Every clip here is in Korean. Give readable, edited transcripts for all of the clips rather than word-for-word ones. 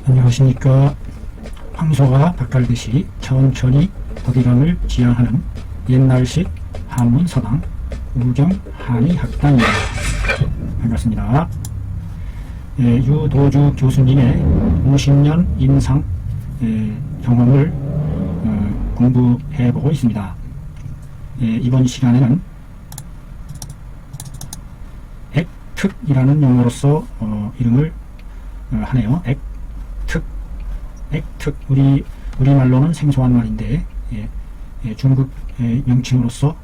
안녕하십니까. 황소가 닭갈듯이 천천히 더디감을 지향하는 옛날식 한문 서당 우정 한의학당입니다. 반갑습니다. 유도주 교수님의 50년 임상 경험을 공부해보고 있습니다. 이번 시간에는 액특이라는 용어로서 이름을 하네요. 액특. 우리말로는 생소한 말인데 중국 명칭으로서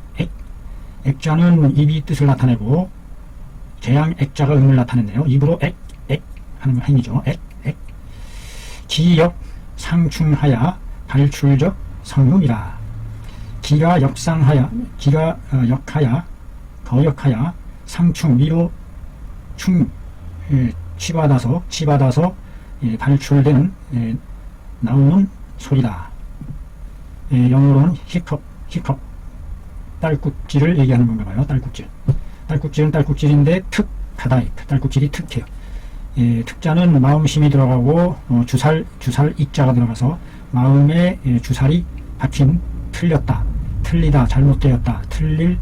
액자는 입이 뜻을 나타내고 재양 액자가 음을 나타낸대요. 입으로 액 하는 행위죠. 액. 기역 상충하야 발출적 성음이라. 기가 역상하야, 기가 역하야, 거역하야, 상충 위로 치받아서 발출되는 나오는 소리다. 영어로는 히컵 딸꾹질을 얘기하는 건가 봐요. 딸꾹질은 딸꾹질인데 특하다. 딸꾹질이 특해요. 특자는 마음심이 들어가고 주살 익자가 들어가서 마음에 주살이 박힌 틀렸다, 틀리다, 잘못되었다, 틀릴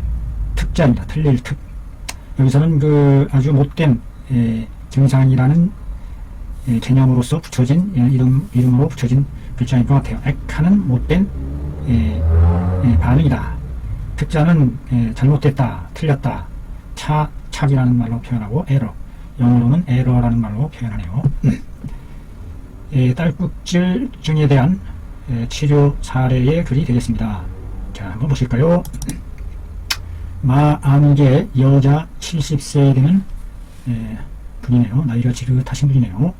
특자입니다. 틀릴 특. 여기서는 그 아주 못된 증상이라는 개념으로서 붙여진 이름으로 붙여진 글자인 것 같아요. 액하는 못된 반응이다. 특자는 잘못됐다, 틀렸다, 착이라는 말로 표현하고 에러, 영어로는 에러라는 말로 표현하네요. 딸꾹질증에 대한 치료 사례의 글이 되겠습니다. 자, 한번 보실까요? 마암계 여자 70세 되는 분이네요. 나이가 지긋하신 분이네요.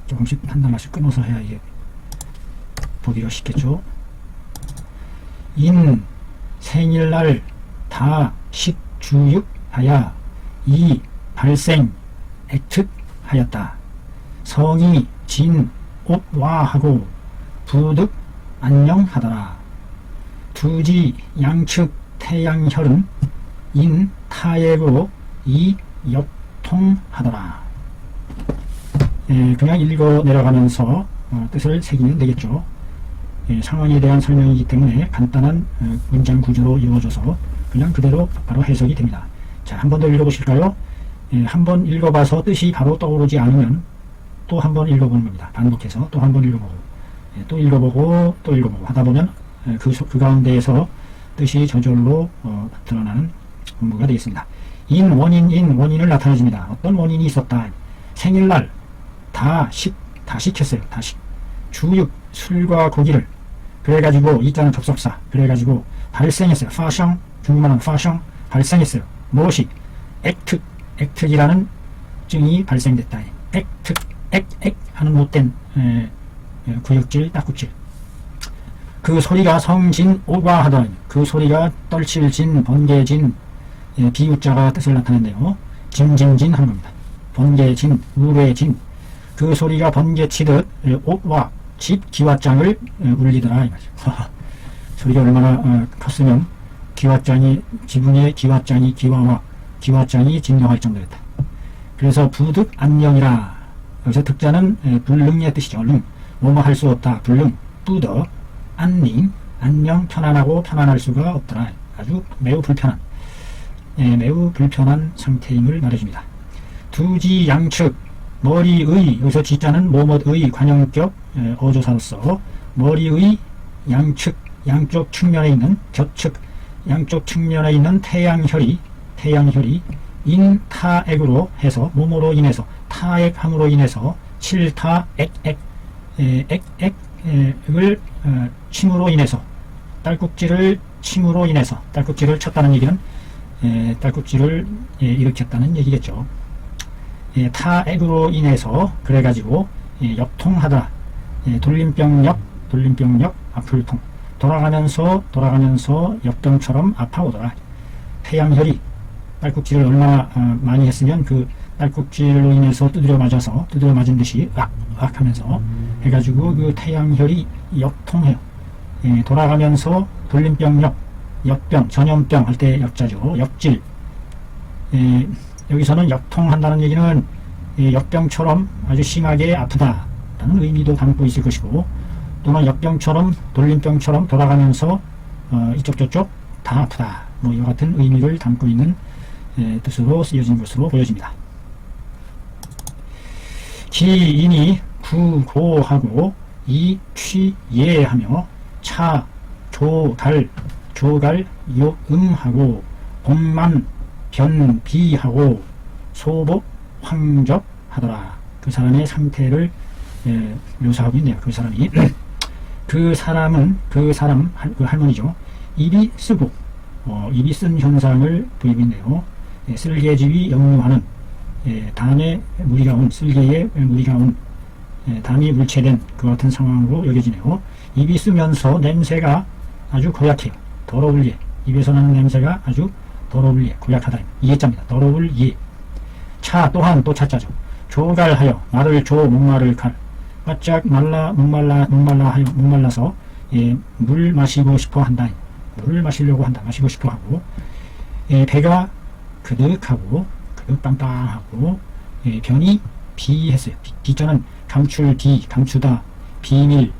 조금씩 한 단어씩 끊어서 해야 이게 보기가 쉽겠죠. 인 생일날 다 식주육하야 이 발생 액특하였다. 성이 진 옷와하고 부득 안녕하더라. 두지 양측 태양혈은 인 타액으로 이 역통하더라. 그냥 읽어 내려가면서 뜻을 새기면 되겠죠. 상황에 대한 설명이기 때문에 간단한 문장 구조로 이루어져서 그냥 그대로 바로 해석이 됩니다. 자, 한 번 더 읽어보실까요? 한 번 읽어봐서 뜻이 바로 떠오르지 않으면 또 한 번 읽어보는 겁니다. 반복해서 또 한 번 읽어보고 또 읽어보고 하다 보면 그 가운데에서 뜻이 저절로 드러나는 공부가 되겠습니다. 원인을 나타내줍니다. 어떤 원인이 있었다. 생일날 다 시켰어요. 주육, 술과 고기를. 그래가지고 이자는 접속사. 그래가지고 발생했어요. 파샹, 중국말은 파샹, 발생했어요. 무엇이? 액특이라는 증이 발생됐다. 액 하는 못된 구역질, 딱꾹질. 그 소리가 성진 오과하던, 그 소리가 떨칠진, 번개진, 비유자가 뜻을 나타낸대요. 진진 하는 겁니다. 번개진, 우뢰진. 그 소리가 번개치듯 옷와 집 기왓장을 울리더라. 소리가 얼마나 컸으면 지붕의 기왓장이 기왓장이 진동할 정도였다. 그래서 부득 안녕이라. 여기서 득자는 불능의 뜻이죠. 능, 뭐뭐 할 수 없다. 불능, 뿌더, 안닝, 안녕, 편안하고 편안할 수가 없더라. 아주 매우 불편한 상태임을 말해줍니다. 두지 양측, 머리의, 여기서 지자는 뭐뭐의 관용격 어조사로서 머리의 양측, 양쪽 측면에 있는 격측, 양쪽 측면에 있는 태양혈이 인타액으로 해서 뭐뭐로 인해서 타액함으로 인해서 액을 침으로 인해서 딸꾹질을 침으로 인해서 딸꾹질을 쳤다는 얘기는 딸꾹질을 일으켰다는 얘기겠죠. 타액으로 인해서 그래가지고 역통하더라. 돌림병역 아플통. 돌아가면서 역병처럼 아파오더라. 태양혈이 딸꾹질을 얼마나 많이 했으면 그 딸꾹질로 인해서 두드려 맞은 듯이 으악 하면서 해가지고 그 태양혈이 역통해요. 돌아가면서 돌림병역, 역병, 전염병 할 때 역자죠. 역질. 여기서는 역통한다는 얘기는 역병처럼 아주 심하게 아프다 라는 의미도 담고 있을 것이고, 또는 역병처럼 돌림병처럼 돌아가면서 이쪽 저쪽 다 아프다, 뭐 이와 같은 의미를 담고 있는 뜻으로 쓰여진 것으로 보여집니다. 기인이 구고하고 이 취예하며 차 조달 조갈 요음하고 봄만 변비하고 소복 황적하더라. 그 사람의 상태를 묘사하고 있네요. 그 사람이 그 사람 그 할머니죠. 입이 쓰고 입이 쓴 현상을 보이고 있네요. 쓸개집이 역류하는 담에 무리가 온, 쓸개에 무리가 온, 담이 물체된 그 같은 상황으로 여겨지네요. 입이 쓰면서 냄새가 아주 고약해요. 더러울 예. 입에서 나는 냄새가 아주 더러울 예. 고약하다. 이해자입니다. 더러울 예. 차 또한 또 차자죠. 조갈하여 말을 조 목마를 갈. 바짝 목말라서 물 마시고 싶어 한다. 물을 마시려고 한다. 마시고 싶어 하고, 배가 그득하고 그득빵빵하고, 변이 비했어요. 비자는 감출 비, 감추다, 비밀.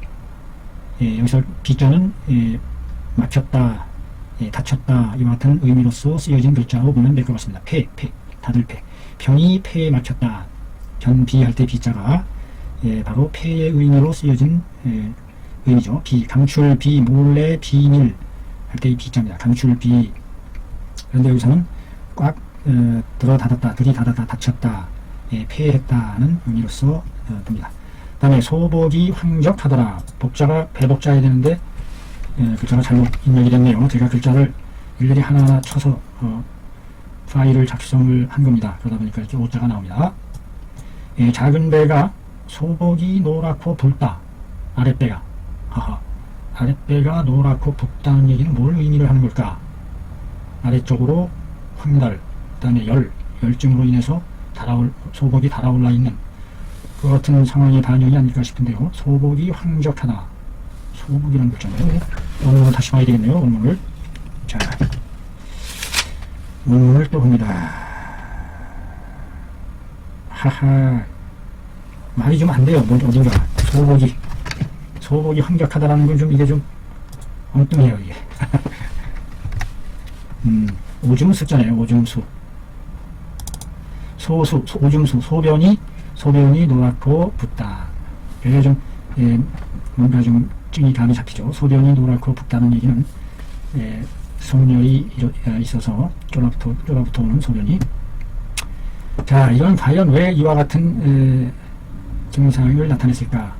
여기서 비자는 막혔다, 닫혔다 이와 같은 의미로서 쓰여진 글자로 보면 될 것 같습니다. 다들 폐. 변이 폐에 막혔다. 변비할 때 비자가 바로 폐의 의미로 쓰여진 의미죠. 비, 감출 비, 몰래 비밀 할 때 이 비자입니다. 감출 비. 그런데 여기서는 꽉 들이닫았다, 닫혔다, 폐했다는 의미로서 듭니다. 그 다음에 소복이 황적하더라. 복자가 배복자해야 되는데 글자가 잘못 입력이 됐네요. 제가 글자를 일일이 하나하나 쳐서 파일을 작성을 한 겁니다. 그러다 보니까 이렇게 오자가 나옵니다. 작은 배가 소복이 노랗고 붉다. 아랫배가 아랫배가 노랗고 붉다는 얘기는 뭘 의미를 하는 걸까? 아래쪽으로 황달, 그 다음에 열증으로 인해서 소복이 달아올라 있는 그 같은 상황의 반영이 아닐까 싶은데요. 소복이 황적하다. 소복이라는 글자네요. 원문을 다시 봐야 되겠네요. 원문을. 자, 원문을 또 봅니다. 하하, 말이 좀 안 돼요. 어딘가. 소복이 황적하다라는 건 좀 이게 좀 엉뚱해요, 이게. 오줌수 잖아요. 오줌수. 오줌수. 소변이 노랗고 붓다. 그래서 좀, 뭔가 좀 증이 감이 잡히죠. 소변이 노랗고 붓다는 얘기는, 성열이 있어서 쫄아붙어 오는 소변이. 자, 이건 과연 왜 이와 같은, 증상을 나타냈을까?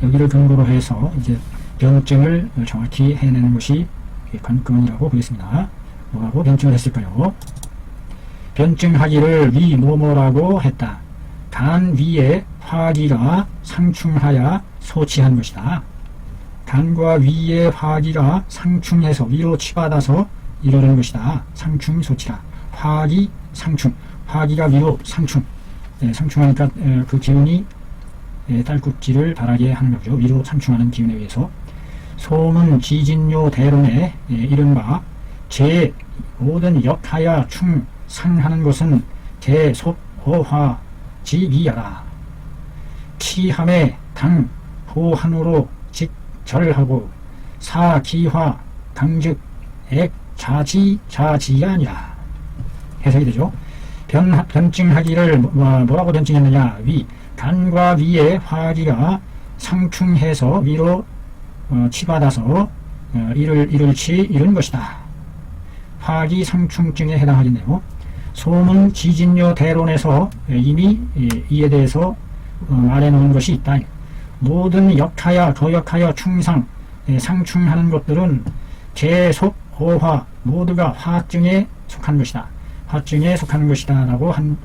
여기를 근거로 해서 이제 병증을 정확히 해내는 것이 관건이라고 보겠습니다. 뭐라고 변증을 했을까요? 변증하기를 위 뭐뭐라고 했다. 간 위에 화기가 상충하여 소치한 것이다. 간과 위의 화기가 상충해서 위로 치받아서 이르는 것이다. 상충 소치라. 화기 상충. 화기가 위로 상충. 상충하니까 그 기운이 딸꾹질을 바라게 하는 거죠. 위로 상충하는 기운에 의해서. 소문 지진요 대론에 이른바 제 모든 역하여 충상하는 것은 대속어화 지위하라. 키함에 당 호한으로 직절하고 사기화 강즉 액자지아니라. 해석이 되죠. 변증하기를 뭐라고 변증했느냐. 간과 위의 화기가 상충해서 위로 치받아서 이른 것이다. 화기 상충증에 해당하겠네요. 소문 지진요 대론에서 이미 이에 대해서 말해놓은 것이 있다. 모든 역하여 거역하여 충상 상충하는 것들은 계속 어화 모두가 화증에 속한 것이다. 화증에 속하는 것이다 라고 한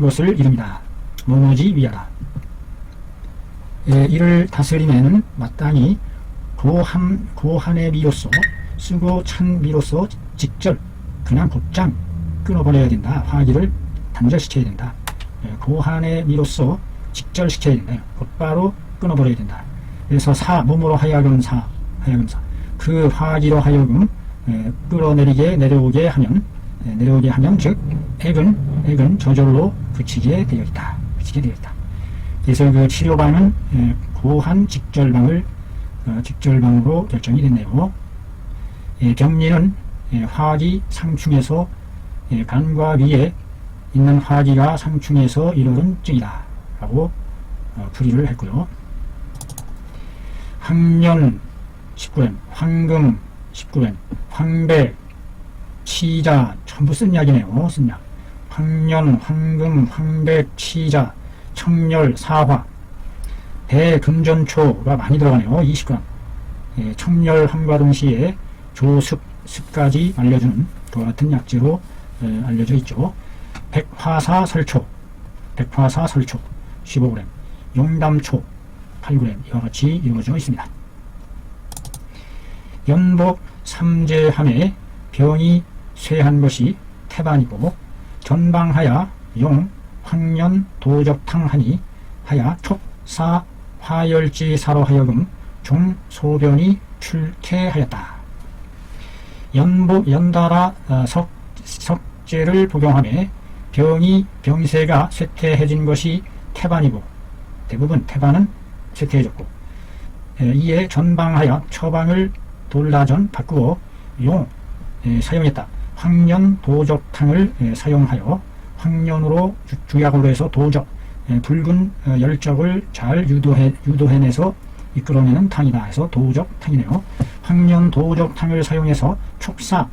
것을 이릅니다. 뭐뭐지 위하라. 이를 다스림에는 마땅히 고한의 미로서 쓰고 찬 미로서 직절 그냥 곧장 끊어버려야 된다. 화기를 단절시켜야 된다. 고한의 미로서 직절시켜야 된다. 곧바로 끊어버려야 된다. 그래서 몸으로 하여금 그 화기로 하여금 끌어내리게 내려오게 하면 내려오게 하면 즉 액은 저절로 그치게 되어 있다. 그래서 그 치료방은 고한 직절방으로 결정이 됐네요. 병리는 화기 상충에서 간과 위에 있는 화기가 상충해서 이르는 증이다 라고 풀이를 했고요. 황년 19렘, 황금 19렘, 황백, 치자 전부 쓴 약이네요. 쓴 약. 황년, 황금, 황백, 치자, 청열, 사화, 대금전초가 많이 들어가네요. 20g. 청열함과 동시에 조습, 습까지 알려주는 그와 같은 약재로 알려져 있죠. 백화사설초 15g, 용담초 8g 이와 같이 이루어져 있습니다. 연복 삼재함에 병이 쇠한 것이 태반이고 전방하야 용, 황년, 도적탕하니 하야 촉사, 화열지사로 하여금 종 소변이 출케하였다. 연복 연달아 석제를 복용하며 병세가 쇠퇴해진 것이 태반이고 대부분 태반은 쇠퇴해졌고 이에 전방하여 처방을 돌라전 바꾸어 용 사용했다. 황년 도적탕을 사용하여 황년으로 주약으로 해서 도적 붉은 열적을 잘 유도해내서 이끌어내는 탕이다 해서 도적탕이네요. 황년 도적탕을 사용해서 촉사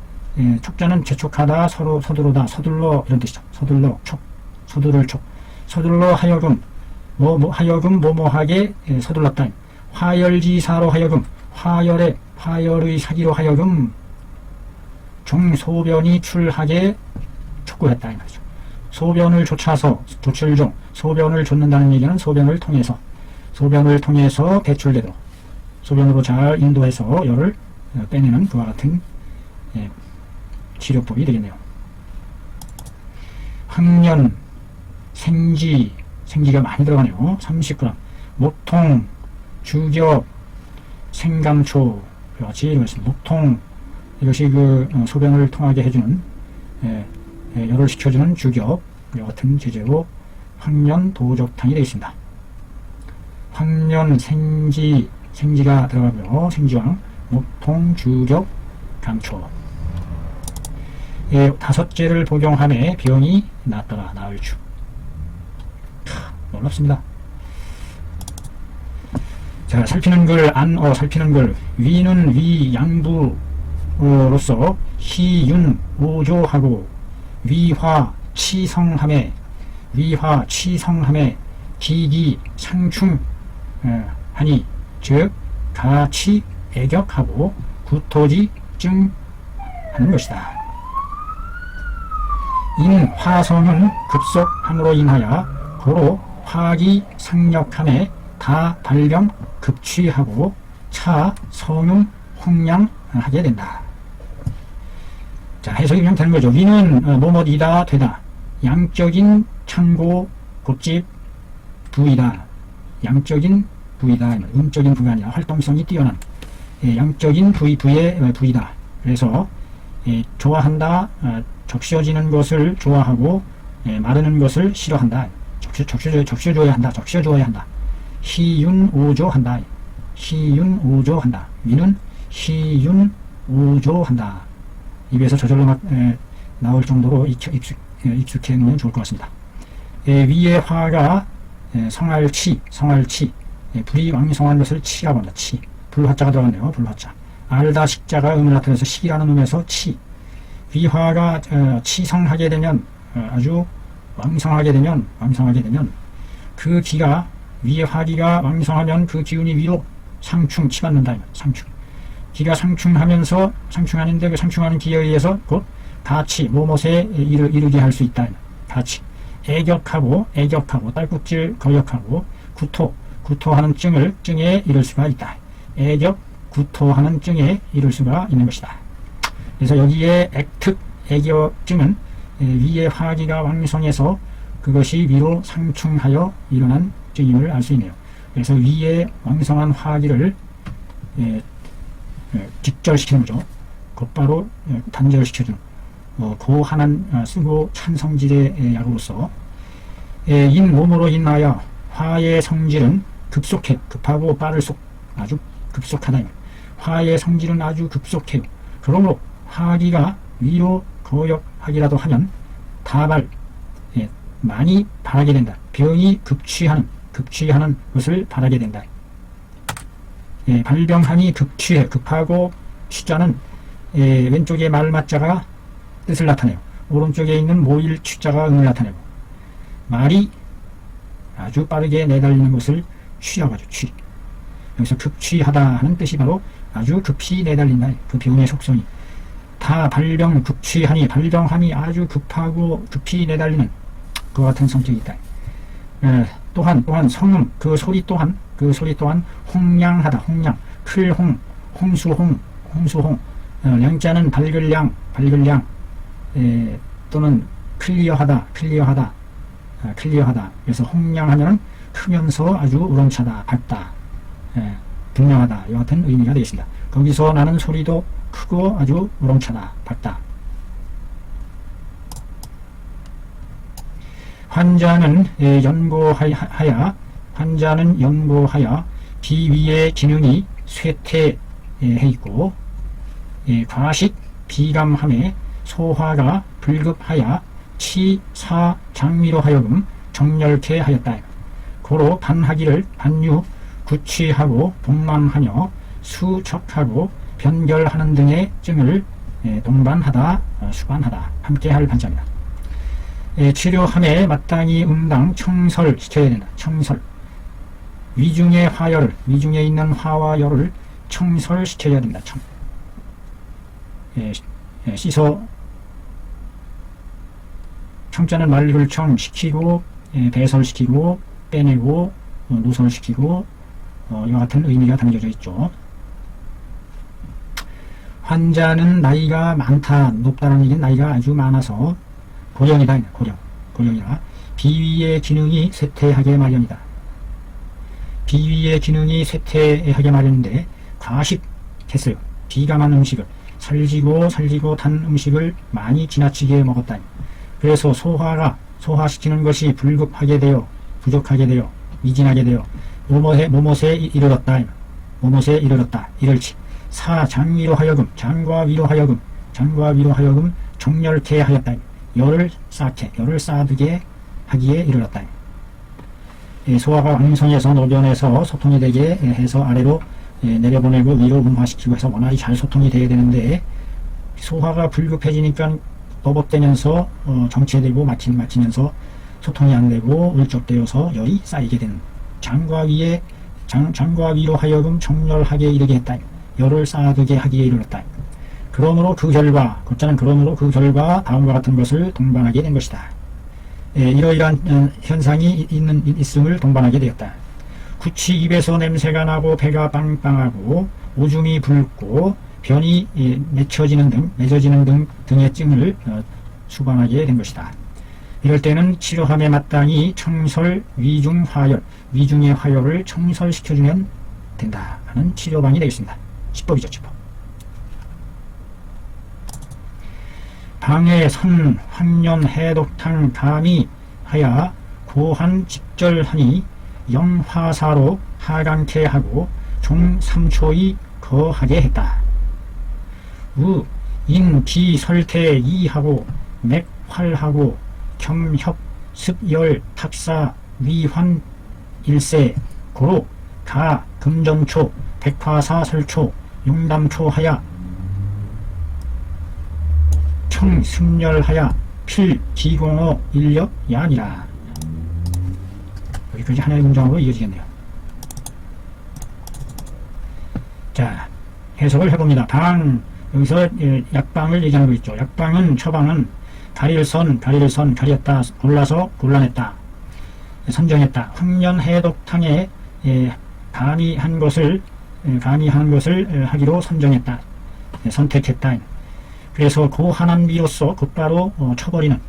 촉자는 재촉하다 서두르다 서둘러 이런 뜻이죠. 서둘러 촉 서두를 촉 서둘러 하여금 뭐뭐하게 서둘렀다. 화열지사로 하여금 화열의 사기로 하여금 종소변이 출하게 촉구했다 이 말이죠. 소변을 좇아서 조칠 중 소변을 좇는다는 얘기는 소변을 통해서 배출되도록 소변으로 잘 인도해서 열을 빼내는 그와 같은 치료법이 되겠네요. 황년 생지가 많이 들어가네요. 30g 목통 주겹 생감초 같이 이루어졌습니다. 목통 이것이 그 소변을 통하게 해주는 열을 식혀주는 주겹 같은 제재로 황년 도적탕이 되어 있습니다. 황년 생지가 들어가고요. 생지왕 목통 주겹 감초 5제를 복용하며 병이 낫더라. 나을주. 놀랍습니다. 자, 살피는 글 살피는 글 위는 위 양부로서 희윤 오조하고 위화 치성함에 기기 상충 하니 즉 가치 애격하고 구토지 증하는 것이다. 인 화성은 급속함으로 인하여 고로 화기 상력함에 다 발병 급취하고 차 성흉 홍량하게 된다. 자, 해석이 그냥 되는 거죠. 위는 뭐뭐이다 되다. 양적인 창고 곧집 부이다. 양적인 부이다. 음적인 부가 아니라 활동성이 뛰어난 양적인 부의 부이다. 그래서 좋아한다. 적셔지는 것을 좋아하고 마르는 것을 싫어한다. 적셔줘야 한다. 희윤오조한다. 위는 희윤오조한다. 입에서 저절로 나올 정도로 익숙해 놓으면 좋을 것 같습니다. 위의 화가 성할치 불이 왕성한 것을 치라고 합니다. 치 불화자가 들어갔네요. 불화자 알다 식자가 음을 나타내서 시라는 음에서 치 위화가 치성하게 되면 아주 왕성하게 되면 그 기가 위의 화기가 왕성하면 그 기운이 위로 치받는다. 기가 상충하는데 그 상충하는 기에 의해서 곧 가치 뭐뭇에 이르게 할 수 있다. 가치 애격하고 딸꾹질 거역하고 구토하는 증에 이를 수가 있다. 구토하는 증에 이를 수가 있는 것이다. 그래서 여기에 애격증은 위의 화기가 왕성해서 그것이 위로 상충하여 일어난 증임을 알 수 있네요. 그래서 위에 왕성한 화기를 직절시키는 거죠. 곧바로 단절시켜주는 고한한 쓰고 찬성질의 약으로서 인 몸으로 인하여 화의 성질은 급속해 급하고 빠를 속 아주 급속하다. 화의 성질은 아주 급속해요. 그러므로 화기가 위로 거역하기라도 하면 다발 많이 바라게 된다. 병이 급취하는 것을 바라게 된다. 발병함이 급취해 급하고 취자는 왼쪽에 말맞자가 뜻을 나타내요. 오른쪽에 있는 모일 취자가 음을 나타내고 말이 아주 빠르게 내달리는 것을 취하가지고 취. 여기서 급취하다 하는 뜻이 바로 아주 급히 내달린다. 그 병의 속성이 다 발병 급취하니 발병함이 아주 급하고 급히 내달리는 그와 같은 성격이 있다. 또한 성음 그 소리 또한 홍량하다. 홍량 클홍 홍수홍 량자는 밝을량 또는 클리어하다. 그래서 홍량하면 크면서 아주 우렁차다, 밝다, 분명하다. 이와 같은 의미가 되겠습니다. 거기서 나는 소리도 크고 아주 우렁차다, 밝다. 환자는 연고하여 비위의 기능이 쇠퇴해 있고 과식 비감함에 소화가 불급하여 치사 장미로 하여금 정렬케 하였다. 고로 반하기를 반유 구취하고 동반하며 수척하고 변결하는 등의 증을 동반하다 수반하다 함께할 반자입니다. 치료함에 마땅히 응당 청설시켜야 된다. 청설 위중의 있는 화와 열을 청설시켜야 된다. 씻어 청자는 말글청 시키고 배설시키고 빼내고 누설시키고 이와 같은 의미가 담겨져 있죠. 환자는 나이가 많다, 높다는 얘기는 나이가 아주 많아서 고령이다. 고령이라 비위의 기능이 쇠퇴하게 마련이다. 비위의 기능이 쇠퇴하게 마련인데 과식했어요. 비감한 음식을 살지고 단 음식을 많이 지나치게 먹었다. 그래서 소화시키는 것이 불급하게 되어 부족하게 되어 미진하게 되어 모못에 이르렀다. 이럴지 사 장위로 하여금 장과 위로 하여금 정렬케 하였다. 열을 쌓게 하기에 이르렀다. 소화가 왕성해서 노변에서 소통이 되게 해서 아래로 내려보내고 위로 음화시키고 해서 원활히 잘 소통이 돼야 되는데 소화가 불급해지니까 버벅대면서 정체되고 막히면서 소통이 안 되고 울적되어서 열이 쌓이게 되는 장과 위로 하여금 정렬하게 이르게 했다. 열을 쌓게 하기에 이르렀다. 그러므로 그 결과 다음과 같은 것을 동반하게 된 것이다. 이러이러한 현상이 있음을 동반하게 되었다. 구치 입에서 냄새가 나고 배가 빵빵하고 오줌이 붉고 변이 맺어지는 등의 증을 수반하게 된 것이다. 이럴 때는 치료함에 마땅히 청설, 위중의 화열을 청설시켜주면 된다 하는 치료방이 되겠습니다. 치법이죠, 치법. 방해, 선, 황련, 해독탕, 감이 하여 고한 직절하니 영화사로 하강케 하고 종 3초이 거하게 했다. 우, 인, 기, 설태, 이하고 맥, 활하고 겸협, 습열, 탁사, 위환, 일세, 고로, 가, 금전초, 백화사, 설초, 용담초 하야 청, 승열하야 필, 기공어, 인력, 야니라. 여기까지 하나의 문장으로 이어지겠네요. 자, 해석을 해봅니다. 여기서 약방을 얘기하는 거 있죠. 약방은, 처방은 가렸다, 골라서 골라냈다, 선정했다. 황련해독탕에 감히한 것을 하기로 선정했다, 선택했다. 그래서 고한한 미로써 곧바로 쳐버리는,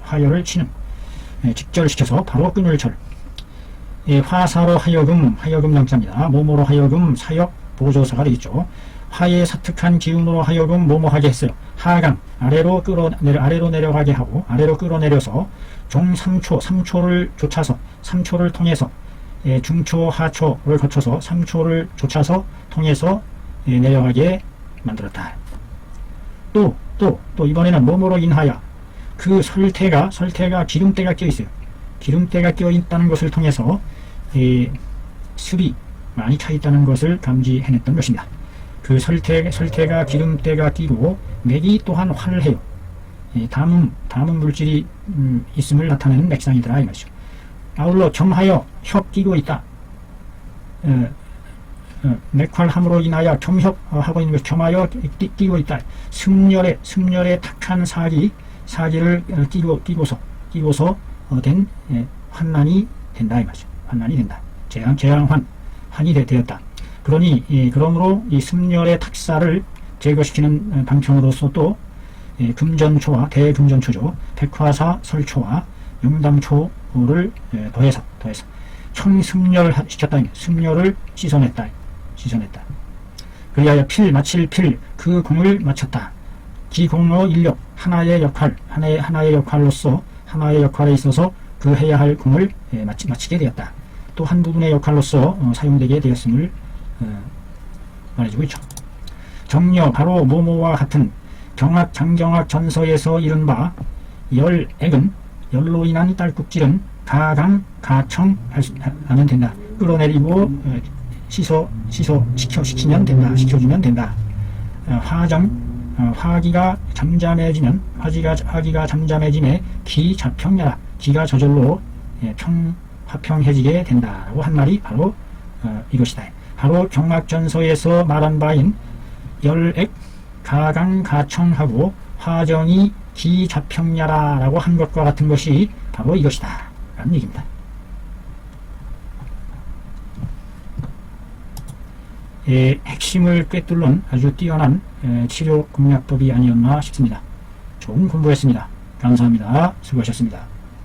화열을 치는, 직절시켜서 바로 끊을 절. 화사로 하여금 양자입니다. 몸으로 하여금 사역 보조사가 되겠죠. 화의 사특한 기운으로 하여금 뭐뭐하게 했어요. 하강, 아래로 내려가게 하고, 아래로 끌어내려서 종 3초, 3초를 쫓아서, 3초를 통해서, 중초, 하초를 거쳐서 3초를 쫓아서 통해서 내려가게 만들었다. 또 이번에는 뭐뭐로 인하여 그 설태가 기름때가 껴 있어요. 기름때가 껴 있다는 것을 통해서 습이 많이 차 있다는 것을 감지해냈던 것입니다. 그 설태가 기름때가 끼고 맥이 또한 화를 해요. 담음 물질이 있음을 나타내는 맥상이더라 이 말이죠. 아울러 겸하여 협 끼고 있다. 맥활함으로 인하여 겸협하고 있는 것, 겸하여 끼고 있다. 승열에 탁한 사기를 끼고서 된 환난이 된다 이 말이죠. 환난이 된다. 재앙환이 되었다. 그러므로 이 승열의 탁사를 제거시키는 방편으로서 또 금전초와 대금전초죠. 백화사 설초와 용담초를 더해서 청승열 시켰다. 승열을 씻어냈다. 그리하여 마칠 필 그 공을 마쳤다. 기공어 인력 하나의 역할로서 하나의 역할에 있어서 그 해야 할 공을 마치게 되었다. 또 한 부분의 역할로서 사용되게 되었음을 말해주고 있죠. 정려 바로 모모와 같은 장경학 전서에서 이른바 열액은 열로 인한 딸꾹질은 가강 가청 하면 된다. 끌어내리고 시켜주면 된다. 화기가 잠잠해지면 기 자평야라. 기가 저절로 화평해지게 된다라고 한 말이 바로 이것이다. 바로 경학전서에서 말한 바인 열액 가강 가청하고 화정이 기자평야라라고 한 것과 같은 것이 바로 이것이다 라는 얘기입니다. 핵심을 꿰뚫는 아주 뛰어난 치료 공략법이 아니었나 싶습니다. 좋은 공부했습니다. 감사합니다. 수고하셨습니다.